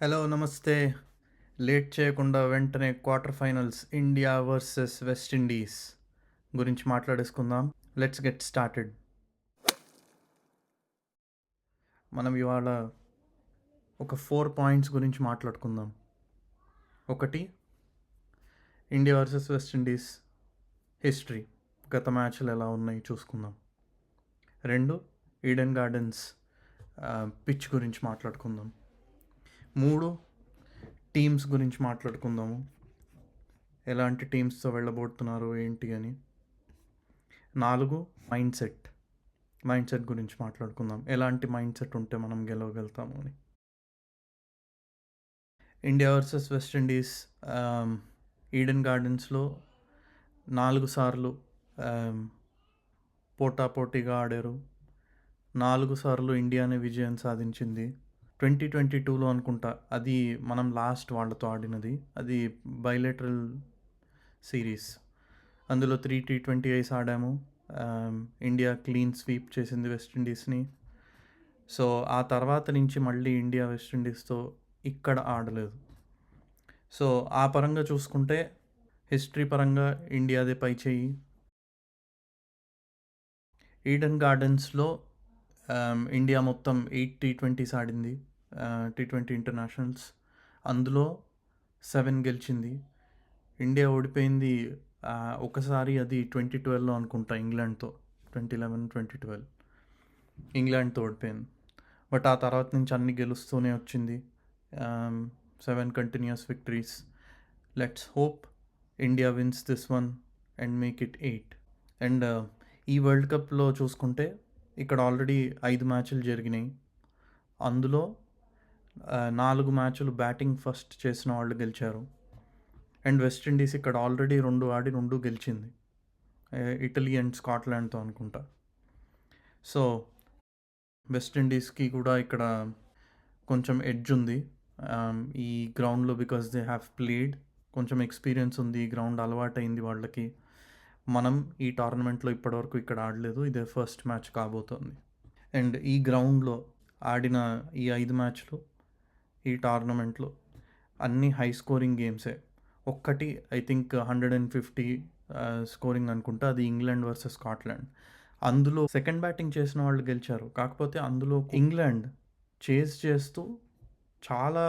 Hello నమస్తే. Late చేయకుండా వెంటనే quarter finals India versus West Indies గురించి మాట్లాడేసుకుందాం. Let's get started. మనం ఇవాళ ఒక 4 పాయింట్స్ గురించి మాట్లాడుకుందాం. ఒకటి, ఇండియా వర్సెస్ వెస్టిండీస్ హిస్టరీ, గత మ్యాచ్లు ఎలా ఉన్నాయి చూసుకుందాం. 2, ఈడెన్ గార్డెన్స్ పిచ్ గురించి మాట్లాడుకుందాం. 3, టీమ్స్ గురించి మాట్లాడుకుందాము, ఎలాంటి టీమ్స్తో వెళ్ళబోతున్నారు ఏంటి అని. 4, మైండ్ సెట్ గురించి మాట్లాడుకుందాం, ఎలాంటి మైండ్ సెట్ ఉంటే మనం గెలవగలుగుతాము అని. ఇండియా వర్సెస్ వెస్టిండీస్ ఈడెన్ గార్డెన్స్లో 4 సార్లు పోటాపోటీగా ఆడారు. 4 సార్లు ఇండియానే విజయం సాధించింది. 2022లో అనుకుంటా అది మనం లాస్ట్ వాళ్ళతో ఆడినది. అది బైలేటరల్ సిరీస్. అందులో 3 T20Is ఆడాము. ఇండియా క్లీన్ స్వీప్ చేసింది వెస్టిండీస్ని. సో ఆ తర్వాత నుంచి మళ్ళీ ఇండియా వెస్టిండీస్తో ఇక్కడ ఆడలేదు. సో ఆ పరంగా చూసుకుంటే హిస్టరీ పరంగా ఇండియాదే పై చేయి. ఈడెన్ గార్డెన్స్లో ఇండియా మొత్తం 8 T20s ఆడింది, T20 ఇంటర్నేషనల్స్. అందులో 7 గెలిచింది. ఇండియా ఓడిపోయింది ఒకసారి, అది 2012లో అనుకుంటా, ఇంగ్లాండ్తో. 2011, 2012 ఇంగ్లాండ్తో ఓడిపోయింది. బట్ ఆ తర్వాత నుంచి అన్ని గెలుస్తూనే వచ్చింది. 7 continuous victories. Let's hope India wins this one and make it 8. And ఈ వరల్డ్ కప్లో చూసుకుంటే ఇక్కడ ఆల్రెడీ 5 మ్యాచ్లు జరిగినాయి. అందులో 4 మ్యాచ్లు బ్యాటింగ్ ఫస్ట్ చేసిన వాళ్ళు గెలిచారు. అండ్ వెస్టిండీస్ ఇక్కడ ఆల్రెడీ 2 ఆడి 2 గెలిచింది, ఇటలీ అండ్ స్కాట్లాండ్తో అనుకుంటా. సో వెస్టిండీస్కి కూడా ఇక్కడ కొంచెం ఎడ్జ్ ఉంది ఈ గ్రౌండ్లో, బికాస్ దే హ్యావ్ ప్లేడ్. కొంచెం ఎక్స్పీరియన్స్ ఉంది, ఈ గ్రౌండ్ అలవాటైంది వాళ్ళకి. మనం ఈ టోర్నమెంట్లో ఇప్పటివరకు ఇక్కడ ఆడలేదు, ఇదే ఫస్ట్ మ్యాచ్ కాబోతోంది. అండ్ ఈ గ్రౌండ్లో ఆడిన ఈ 5 మ్యాచ్లు ఈ టోర్నమెంట్లో అన్నీ హై స్కోరింగ్ గేమ్సే. ఒక్కటి ఐ థింక్ 150 స్కోరింగ్ అనుకుంటా, అది ఇంగ్లాండ్ వర్సెస్ స్కాట్లాండ్. అందులో సెకండ్ బ్యాటింగ్ చేసిన వాళ్ళు గెలిచారు. కాకపోతే అందులో ఇంగ్లాండ్ చేజ్ చేస్తూ చాలా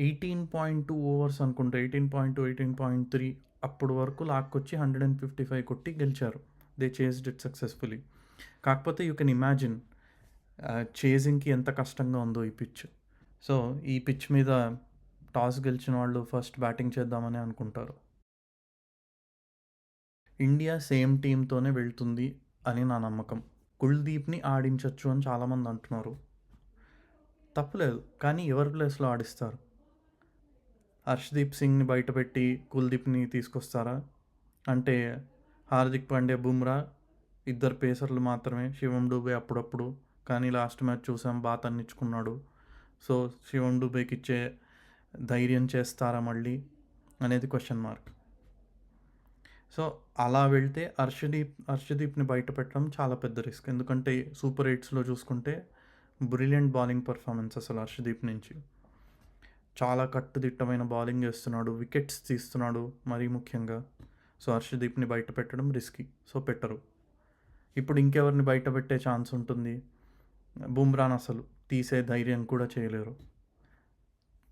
18.2 ఓవర్స్ అనుకుంటా, 18.2, 18.3 అప్పుడు వరకు లాక్కొచ్చి 155 కొట్టి గెలిచారు. They chased it successfully. కాకపోతే యూ కెన్ ఇమాజిన్ చేజింగ్కి ఎంత కష్టంగా ఉందో ఈ పిచ్. సో ఈ పిచ్ మీద టాస్ గెలిచిన వాళ్ళు ఫస్ట్ బ్యాటింగ్ చేద్దామని అనుకుంటారు. ఇండియా సేమ్ టీంతోనే వెళ్తుంది అని నా నమ్మకం. కుల్దీప్ని ఆడించవచ్చు అని చాలామంది అంటున్నారు. తప్పులేదు, కానీ ఎవరి ప్లేస్లో ఆడిస్తారు? హర్షదీప్ సింగ్ని బయటపెట్టి కుల్దీప్ని తీసుకొస్తారా? అంటే హార్దిక్ పాండ్యా, బుమ్రా ఇద్దరు పేసర్లు మాత్రమే. శివం డూబే అప్పుడప్పుడు, కానీ లాస్ట్ మ్యాచ్ చూసాం బాగా తన్నించుకున్నాడు. సో శివం డూబేకి ఇచ్చే ధైర్యం చేస్తారా మళ్ళీ అనేది క్వశ్చన్ మార్క్. సో అలా వెళ్తే హర్షదీప్ని బయట పెట్టడం చాలా పెద్ద రిస్క్. ఎందుకంటే సూపర్ 8స్లో చూసుకుంటే బ్రిలియంట్ బౌలింగ్ పర్ఫార్మెన్స్ అసలు హర్షదీప్ నుంచి. చాలా కట్టుదిట్టమైన బౌలింగ్ చేస్తున్నాడు, వికెట్స్ తీస్తున్నాడు మరీ ముఖ్యంగా. సో హర్షదీప్ని బయట పెట్టడం రిస్కీ, సో పెట్టరు. ఇప్పుడు ఇంకెవరిని బయట పెట్టే ఛాన్స్ ఉంటుంది? బుమ్రాన్ అసలు తీసే ధైర్యం కూడా చేయలేరు.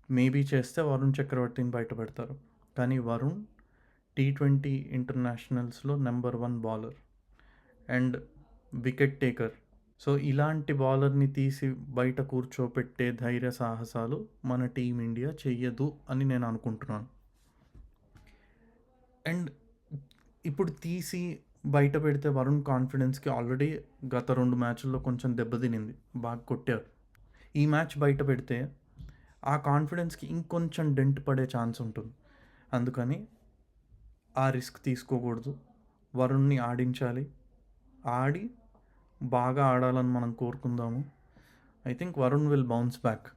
మేబీ చేస్తే వరుణ్ చక్రవర్తిని బయట పెడతారు. కానీ వరుణ్ T20 ఇంటర్నేషనల్స్లో number 1 bowler and wicket taker. So ఇలాంటి బౌలర్ని తీసి బయట కూర్చోపెట్టే ధైర్య సాహసాలు మన టీమిండియా చెయ్యదు అని నేను అనుకుంటున్నాను. అండ్ ఇప్పుడు తీసి బయట పెడితే వరుణ్ కాన్ఫిడెన్స్కి ఆల్రెడీ గత 2 మ్యాచ్ల్లో కొంచెం దెబ్బతినింది, బాగా కొట్టారు. ఈ మ్యాచ్ బయట పెడితే ఆ కాన్ఫిడెన్స్కి ఇంకొంచెం డెంట్ పడే ఛాన్స్ ఉంటుంది. అందుకని ఆ రిస్క్ తీసుకోకూడదు. వరుణ్ని ఆడించాలి, ఆడి బాగా ఆడాలని మనం కోరుకుందాము. I think Varun will bounce back.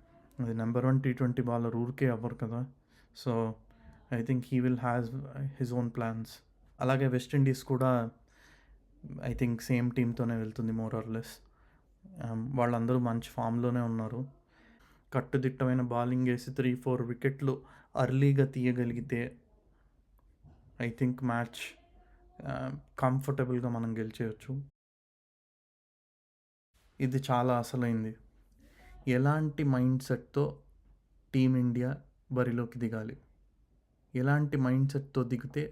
అది నెంబర్ 1 T20 బౌలర్, ఊరికే అవ్వరు కదా. So I think he will have his own plans. అలాగే వెస్టిండీస్ కూడా ఐ థింక్ సేమ్ టీంతోనే వెళ్తుంది మోర్ ఆర్ లెస్. వాళ్ళందరూ మంచి ఫామ్లోనే ఉన్నారు. కట్టుదిట్టమైన బౌలింగ్ వేసి 3-4 వికెట్లు అర్లీగా తీయగలిగితే ఐ థింక్ మ్యాచ్ కంఫర్టబుల్గా మనం గెలిచేయచ్చు. ఇది చాలా అసలైంది. ఎలాంటి మైండ్ సెట్తో టీమిండియా బరిలోకి దిగాలి, ఎలాంటి మైండ్ సెట్తో దిగితే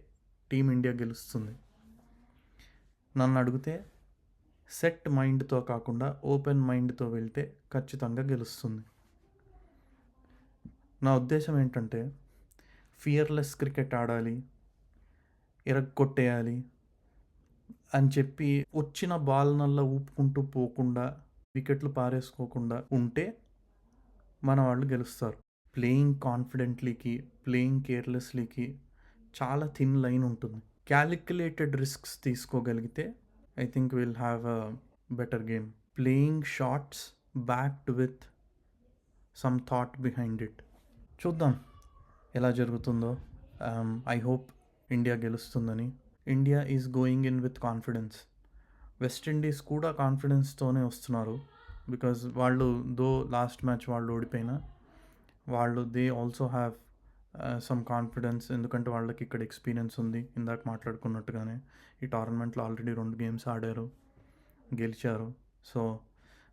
టీమిండియా గెలుస్తుంది? నన్ను అడిగితే సెట్ మైండ్తో కాకుండా ఓపెన్ మైండ్తో వెళ్తే ఖచ్చితంగా గెలుస్తుంది. నా ఉద్దేశం ఏంటంటే ఫియర్లెస్ క్రికెట్ ఆడాలి, ఎరగొట్టేయాలి అని చెప్పి వచ్చిన బాల్నల్లా ఊపుకుంటూ పోకుండా వికెట్లు పారేసుకోకుండా ఉంటే మన వాళ్ళు గెలుస్తారు. ప్లేయింగ్ కాన్ఫిడెంట్లీకి, ప్లేయింగ్ కేర్లెస్లీకి చాలా థిన్ లైన్ ఉంటుంది. క్యాలిక్యులేటెడ్ రిస్క్స్ తీసుకోగలిగితే I think will have a better game. Playing shots backed with some thought behind it. చూద్దాం ఎలా జరుగుతుందో. ఐ హోప్ ఇండియా గెలుస్తుందని. India is going in with confidence. West Indies కూడా కాన్ఫిడెన్స్తోనే వస్తున్నారు. బికాజ్ వాళ్ళు లాస్ట్ మ్యాచ్ వాళ్ళు ఓడిపోయినా they also have some confidence. ఎందుకంటే వాళ్ళకి ఇక్కడ ఎక్స్పీరియన్స్ ఉంది. ఇందాక మాట్లాడుకున్నట్టుగానే ఈ టోర్నమెంట్లో ఆల్రెడీ 2 గేమ్స్ ఆడారు, గెలిచారు. So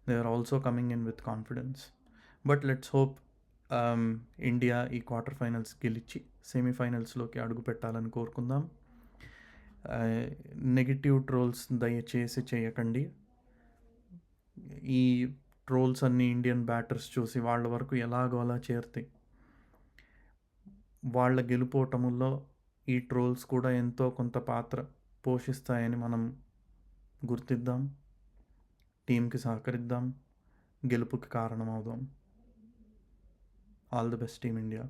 they are also coming in with confidence. But let's hope India ఈ క్వార్టర్ ఫైనల్స్ గెలిచి సెమీఫైనల్స్లోకి అడుగు పెట్టాలని కోరుకుందాం. నెగిటివ్ ట్రోల్స్ దయచేసి చేయకండి. ఈ ట్రోల్స్ అన్నీ ఇండియన్ బ్యాటర్స్ చూసి వాళ్ళ వరకు ఎలాగో అలా చేరుతాయి. వాళ్ళ గెలుపోటముల్లో ఈ ట్రోల్స్ కూడా ఎంతో కొంత పాత్ర పోషిస్తాయని మనం గుర్తిద్దాం, టీంకి సహకరిద్దాం, గెలుపుకి కారణమవుదాం. All the best team India.